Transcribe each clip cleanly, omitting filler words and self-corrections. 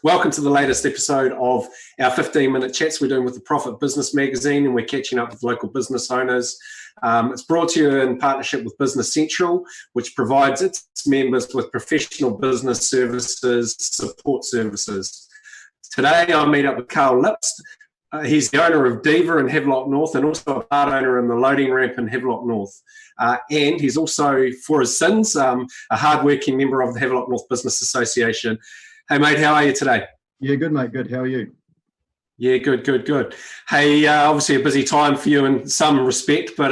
Welcome to the latest episode of our 15-minute chats we're doing with the Profit Business Magazine, and we're catching up with local business owners. It's brought to you in partnership with Business Central, which provides its members with professional business services, support services. Today, I meet up with Carl Leipst. He's the owner of Diva in Havelock North and also a part owner in the loading ramp in Havelock North. And he's also, for his sins, a hard-working member of the Havelock North Business Association. Hey, mate, how are you today? Yeah, good, mate. Good. How are you? Yeah, good. Hey, obviously a busy time for you in some respect, but,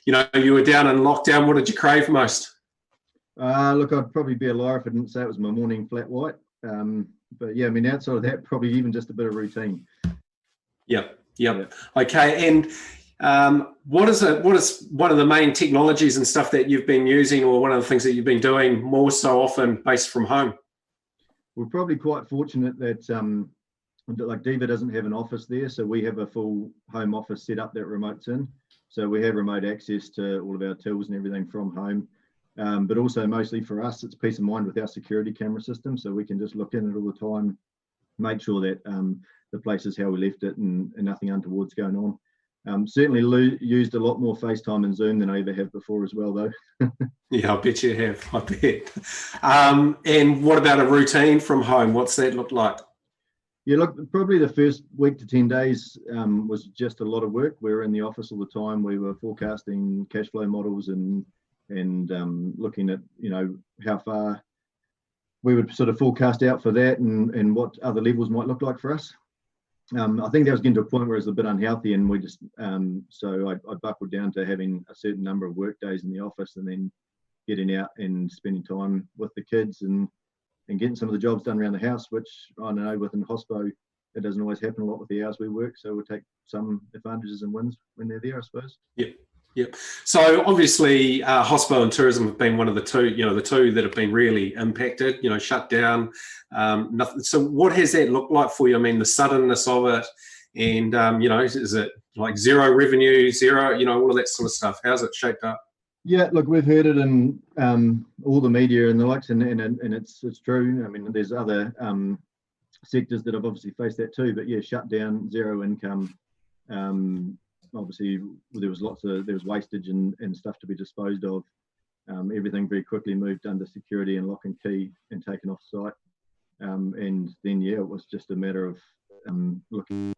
you were down in lockdown. What did you crave most? Look, I'd probably be a liar if I didn't say it was my morning flat white. But yeah, I mean, outside of that, probably even just a bit of routine. Yep. Okay, and what is one of the main technologies and stuff that you've been using, or one of the things that you've been doing more so often based from home? We're probably quite fortunate that like Diva doesn't have an office there, so we have a full home office set up that remotes in. So we have remote access to all of our tools and everything from home. But also mostly for us, it's peace of mind with our security camera system, so we can just look in it all the time, make sure that the place is how we left it and nothing untoward's going on. Certainly used a lot more FaceTime and Zoom than I ever have before as well, though. Yeah, I bet you have. I bet. And what about a routine from home? What's that look like? Yeah, look, probably the first week to 10 days was just a lot of work. We were in the office all the time. We were forecasting cash flow models and looking at, how far we would sort of forecast out for that and what other levels might look like for us. I think that was getting to a point where it was a bit unhealthy, and we just so I buckled down to having a certain number of work days in the office and then getting out and spending time with the kids and getting some of the jobs done around the house, which I know within hospo it doesn't always happen a lot with the hours we work, so we'll take some advantages and wins when they're there, I suppose. Yep. So obviously, hospo and tourism have been one of the two, the two that have been really impacted. Shut down. Nothing. So what has that looked like for you? I mean, the suddenness of it, and is it like zero revenue, zero? All of that sort of stuff. How's it shaped up? Yeah, look, we've heard it in all the media and the likes, and it's true. I mean, there's other sectors that have obviously faced that too. But yeah, shut down, zero income. Obviously, there was wastage and stuff to be disposed of. Everything very quickly moved under security and lock and key and taken off site. And then, yeah, it was just a matter of looking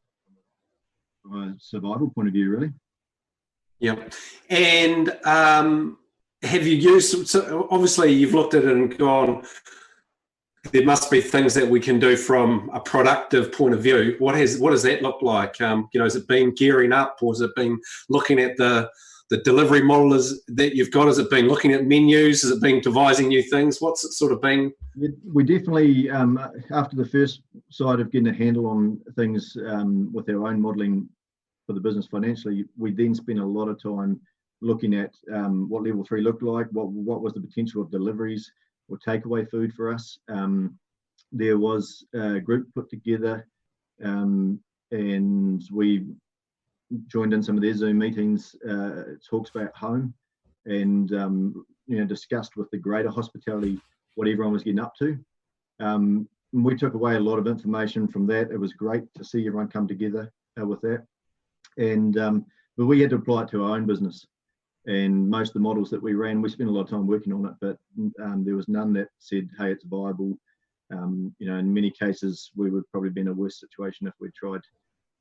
from a survival point of view, really. Yeah. And have you used, so obviously you've looked at it and gone, there must be things that we can do from a productive point of view. What does that look like? Has it been gearing up, or has it been looking at the delivery model that you've got? Has it been looking at menus? Has it been devising new things? What's it sort of been? We definitely, after the first side of getting a handle on things with our own modelling for the business financially, we then spent a lot of time looking at what level 3 looked like, what was the potential of deliveries or takeaway food for us. There was a group put together and we joined in some of their Zoom meetings, talks about home, and discussed with the greater hospitality what everyone was getting up to. We took away a lot of information from that. It was great to see everyone come together with that. But we had to apply it to our own business. And most of the models that we ran, we spent a lot of time working on it, but there was none that said, hey, it's viable. In many cases, we would probably be in a worse situation if we tried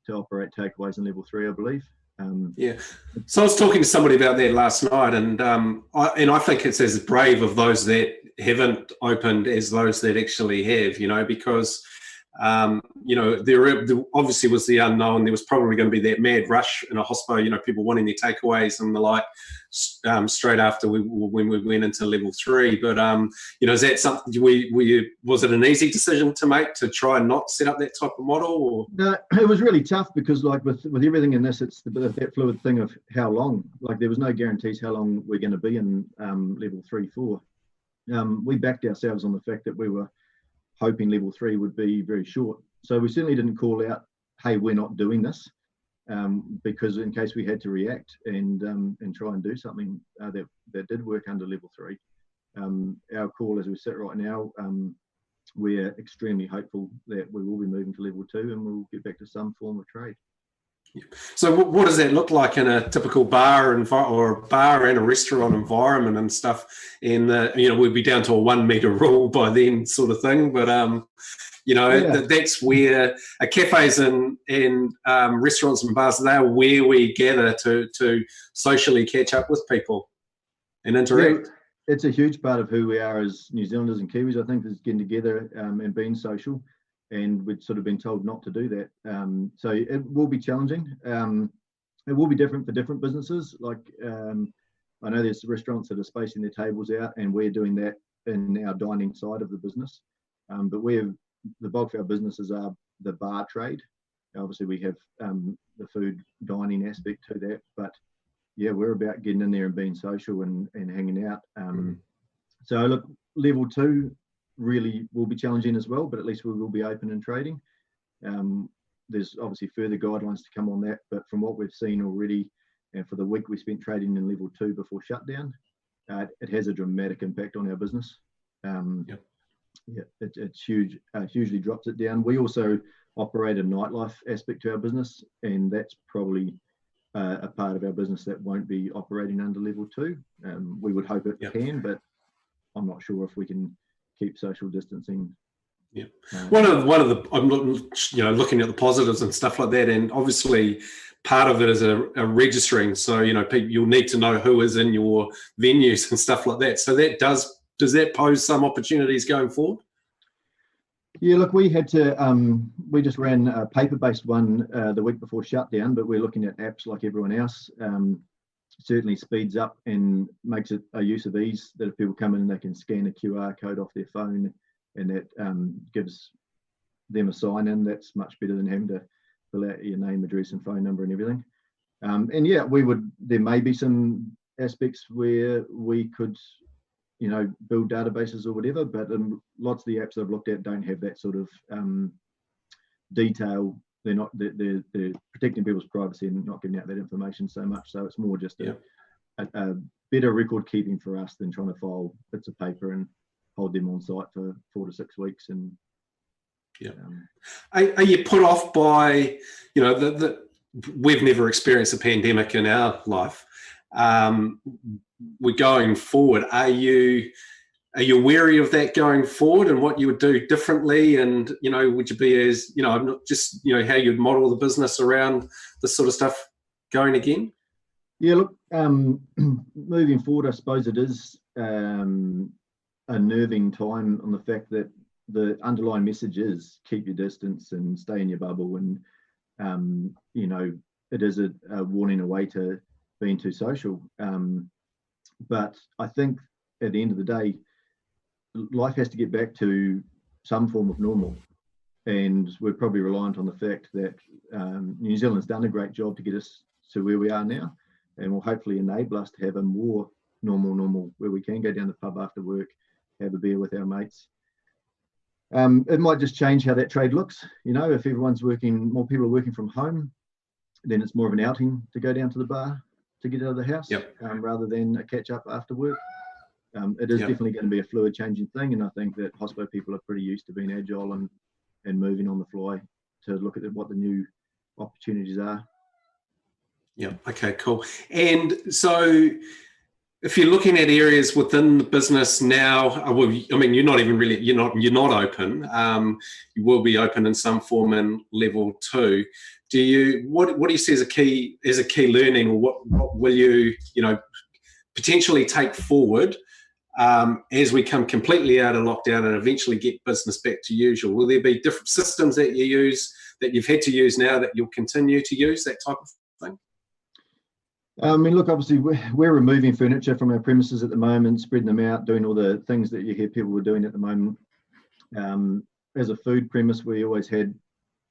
to operate takeaways in level 3, I believe. Yeah. So I was talking to somebody about that last night, and I think it's as brave of those that haven't opened as those that actually have, because there obviously was the unknown. There was probably going to be that mad rush in a hospo, people wanting their takeaways and the like straight after when we went into level 3. But is that something was it an easy decision to make to try and not set up that type of model? Or? No, it was really tough because like with everything in this, it's that fluid thing of how long. Like there was no guarantees how long we're going to be in level 3, 4. We backed ourselves on the fact that we were hoping level 3 would be very short. So we certainly didn't call out, hey, we're not doing this, because in case we had to react and try and do something that did work under level 3. Our call as we sit right now, we're extremely hopeful that we will be moving to level 2 and we'll get back to some form of trade. So what does that look like in a typical bar or a bar and a restaurant environment and stuff? And we'd be down to a 1 meter rule by then, sort of thing. But that's where cafes and restaurants and bars, they are where we gather to socially catch up with people and interact. Yeah, it's a huge part of who we are as New Zealanders and Kiwis, I think, is getting together and being social. And we've sort of been told not to do that. So it will be challenging. It will be different for different businesses. Like I know there's restaurants that are spacing their tables out, and we're doing that in our dining side of the business. But the bulk of our businesses are the bar trade. Obviously, we have the food dining aspect to that. But yeah, we're about getting in there and being social and hanging out. So look, level 2 really will be challenging as well, but at least we will be open and trading. There's obviously further guidelines to come on that, but from what we've seen already, and for the week we spent trading in level 2 before shutdown, it has a dramatic impact on our business. It's huge, hugely drops it down. We also operate a nightlife aspect to our business, and that's probably a part of our business that won't be operating under level 2. We would hope it can, but I'm not sure if we can keep social distancing. Yeah, one of the I'm looking at the positives and stuff like that, and obviously part of it is a registering. So people, you'll need to know who is in your venues and stuff like that. So that does that pose some opportunities going forward? Yeah, look, we had to we just ran a paper-based one the week before shutdown, but we're looking at apps like everyone else. Certainly speeds up and makes it a use of ease that if people come in, they can scan a QR code off their phone, and that gives them a sign in. That's much better than having to fill out your name, address and phone number and everything. And yeah, there may be some aspects where we could build databases or whatever, but lots of the apps I've looked at don't have that sort of detail. They're protecting people's privacy and not giving out that information so much. So it's more just a better record keeping for us than trying to file bits of paper and hold them on site for 4 to 6 weeks. And are you put off by we've never experienced a pandemic in our life? We're going forward. Are you wary of that going forward and what you would do differently? And, would you be as, not just, how you'd model the business around this sort of stuff going again? Yeah, look, moving forward, I suppose it is a nerving time on the fact that the underlying message is keep your distance and stay in your bubble. And, it is a warning away to being too social. But I think at the end of the day, life has to get back to some form of normal, and we're probably reliant on the fact that New Zealand's done a great job to get us to where we are now, and will hopefully enable us to have a more normal where we can go down the pub after work, have a beer with our mates. It might just change how that trade looks. If more people are working from home, then it's more of an outing to go down to the bar to get out of the house, rather than a catch up after work. It is definitely going to be a fluid changing thing, and I think that hospo people are pretty used to being agile and moving on the fly to look at what the new opportunities are. Yeah. Okay. Cool. And so, if you're looking at areas within the business now, you're not even really you're not open. You will be open in some form in level 2. What do you see as a key learning, or what will you potentially take forward as we come completely out of lockdown and eventually get business back to usual? Will there be different systems that you use that you've had to use now that you'll continue to use, that type of thing? Look, obviously we're removing furniture from our premises at the moment, spreading them out, doing all the things that you hear people are doing at the moment. As a food premise, we always had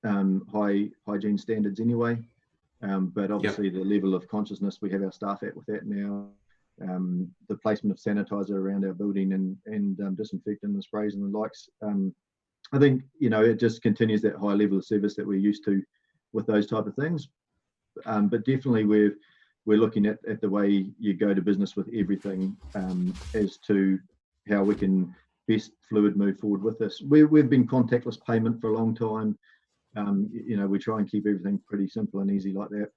high hygiene standards anyway, but obviously the level of consciousness we have our staff at with that now, the placement of sanitizer around our building and disinfectant and sprays and the likes. I think it just continues that high level of service that we're used to with those type of things. But definitely we're looking at the way you go to business with everything, as to how we can best fluid move forward with this. We've been contactless payment for a long time. We try and keep everything pretty simple and easy like that.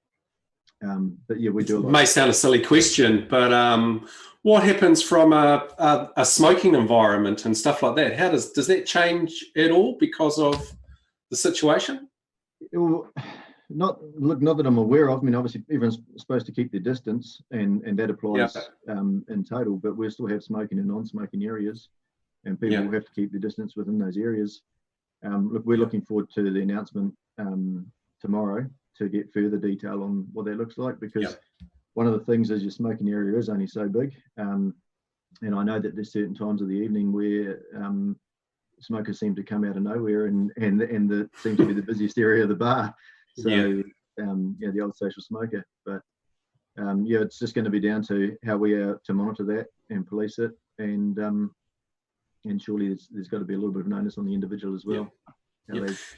But yeah, we do a lot. It may sound a silly question, but what happens from a smoking environment and stuff like that? How does that change at all because of the situation? Not that I'm aware of. I mean, obviously everyone's supposed to keep their distance, and that applies in total. But we still have smoking and non-smoking areas, and people will have to keep their distance within those areas. We're looking forward to the announcement tomorrow to get further detail on what that looks like, because one of the things is your smoking area is only so big, and I know that there's certain times of the evening where smokers seem to come out of nowhere, and that seems to be the busiest area of the bar. So the old social smoker. But it's just going to be down to how we are to monitor that and police it, and surely there's got to be a little bit of notice on the individual as well.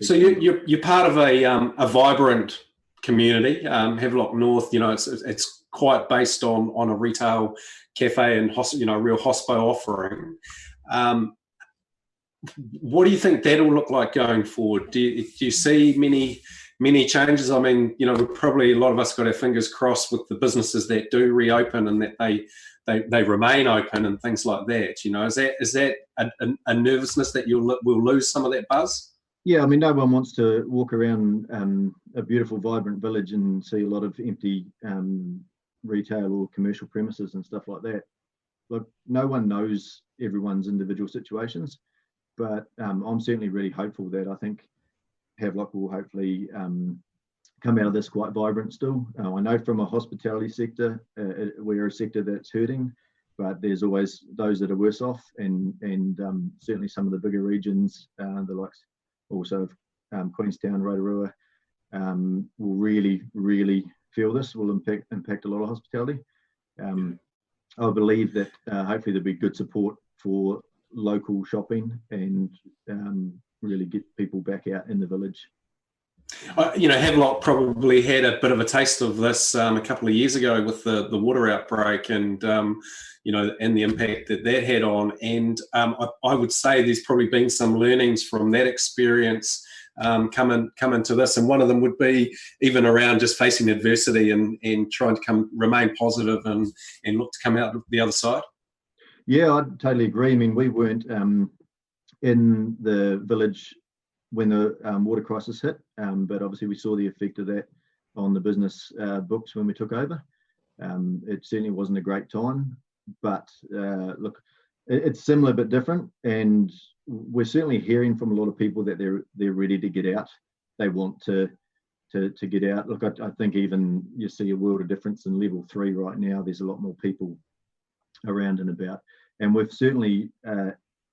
So you're part of a vibrant community, Havelock North. It's quite based on a retail cafe and real hospo offering. What do you think that'll look like going forward? Do you see many changes? I mean, probably a lot of us got our fingers crossed with the businesses that do reopen and that they remain open and things like that. Is that a nervousness that we'll lose some of that buzz? Yeah, I mean, no one wants to walk around a beautiful, vibrant village and see a lot of empty retail or commercial premises and stuff like that. Look, no one knows everyone's individual situations, but I'm certainly really hopeful that I think Havelock will hopefully come out of this quite vibrant still. I know from a hospitality sector, we're a sector that's hurting, but there's always those that are worse off, and certainly some of the bigger regions, the likes also of Queenstown, Rotorua, will really, really feel this, will impact a lot of hospitality. I believe that hopefully there'll be good support for local shopping and really get people back out in the village. Havelock probably had a bit of a taste of this a couple of years ago with the water outbreak, and and the impact that had on. And I would say there's probably been some learnings from that experience come into this, and one of them would be even around just facing adversity and trying to remain positive and look to come out the other side. Yeah, I totally agree. I mean, we weren't in the village when the water crisis hit, but obviously we saw the effect of that on the business books when we took over. It certainly wasn't a great time, but look, it's similar but different, and we're certainly hearing from a lot of people that they're ready to get out. They want to get out. Look, I think even you see a world of difference in level 3 right now. There's a lot more people around and about, and we've certainly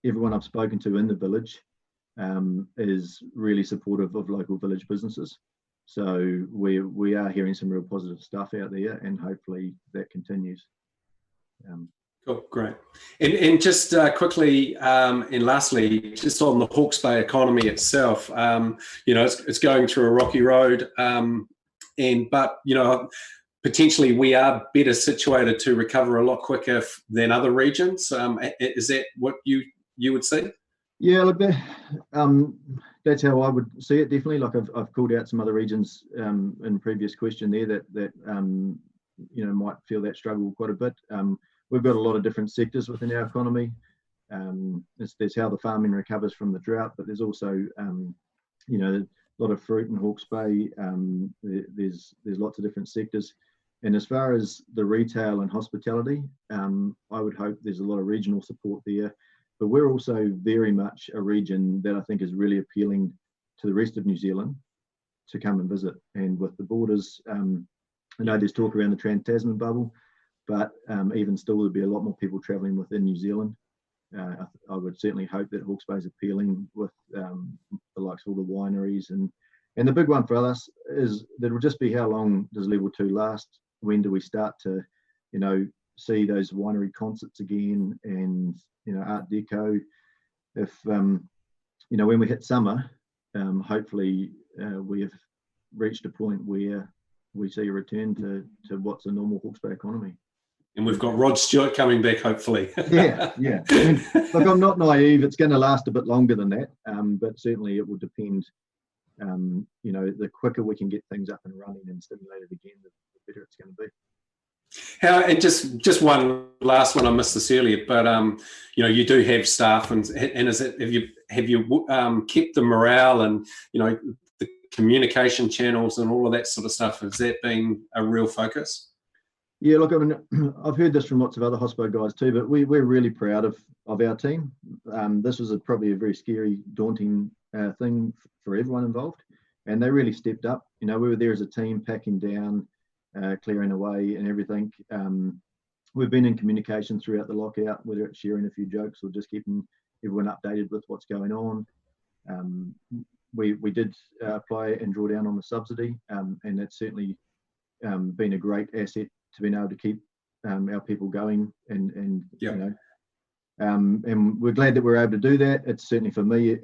everyone I've spoken to in the village is really supportive of local village businesses. So we are hearing some real positive stuff out there, and hopefully that continues. Cool, great. And just quickly, and lastly, just on the Hawke's Bay economy itself, it's going through a rocky road, but potentially we are better situated to recover a lot quicker than other regions. Is that what you would see? Yeah, look, that's how I would see it. Definitely, like I've called out some other regions in previous question there that might feel that struggle quite a bit. We've got a lot of different sectors within our economy. There's how the farming recovers from the drought, but there's also a lot of fruit in Hawke's Bay. There's lots of different sectors. And as far as the retail and hospitality, I would hope there's a lot of regional support there. But we're also very much a region that I think is really appealing to the rest of New Zealand to come and visit. And with the borders, I know there's talk around the Trans-Tasman bubble, but even still, there'll be a lot more people travelling within New Zealand. I would certainly hope that Hawke's Bay is appealing with the likes of all the wineries. And the big one for us is that it will just be how long does level 2 last? When do we start to, see those winery concerts again and, Art Deco? If, when we hit summer, hopefully we have reached a point where we see a return to what's a normal Hawke's Bay economy. And we've got Rod Stewart coming back, hopefully. Yeah. I mean, look, I'm not naive. It's going to last a bit longer than that, but certainly it will depend. The quicker we can get things up and running and stimulated again, the better it's going to be. And just one last one, I missed this earlier, but you do have staff, and have you kept the morale and the communication channels and all of that sort of stuff? Has that been a real focus? Yeah, look, I mean, I've heard this from lots of other hospo guys too, but we're really proud of our team. This was probably a very scary, daunting thing for everyone involved, and they really stepped up. We were there as a team, packing down, clearing away and everything. We've been in communication throughout the lockout, whether it's sharing a few jokes or just keeping everyone updated with what's going on. We did apply and draw down on the subsidy, and that's certainly been a great asset to being able to keep our people going, and and we're glad that we're able to do that. It's certainly, for me,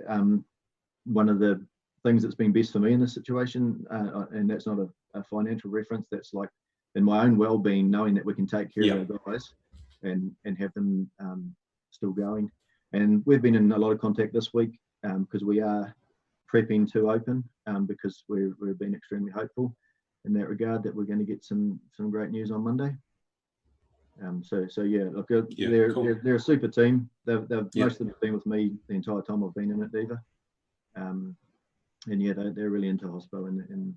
one of the things that's been best for me in this situation, and that's not a financial reference. That's like in my own well-being, knowing that we can take care of our guys and have them still going. And we've been in a lot of contact this week because we are prepping to open, because we're being extremely hopeful in that regard that we're going to get some great news on Monday. So yeah, look, they're a super team. They've most of them have been with me the entire time I've been in at Diva. And yeah, they're really into hospo and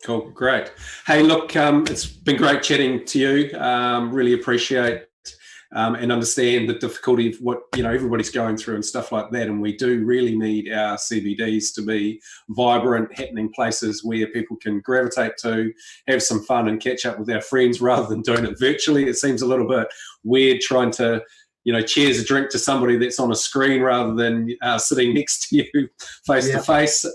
Cool, great. Hey, look, it's been great chatting to you. Really appreciate and understand the difficulty of what everybody's going through and stuff like that. And we do really need our CBDs to be vibrant, happening places where people can gravitate to, have some fun, and catch up with our friends rather than doing it virtually. It seems a little bit weird trying to cheers a drink to somebody that's on a screen rather than sitting next to you face to face.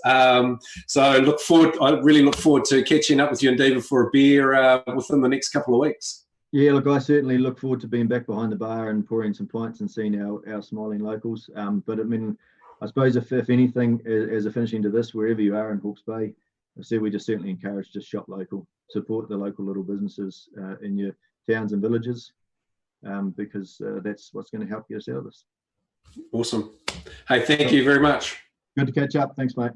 So I really look forward to catching up with you and Diva for a beer within the next couple of weeks. Yeah, look, I certainly look forward to being back behind the bar and pouring some pints and seeing our smiling locals. But I mean, I suppose if anything, as a finishing to this, wherever you are in Hawke's Bay, I say we just certainly encourage just shop local, support the local little businesses in your towns and villages. Because that's what's going to help you sell this. Awesome. Hey, thank you very much. Good to catch up. Thanks, mate.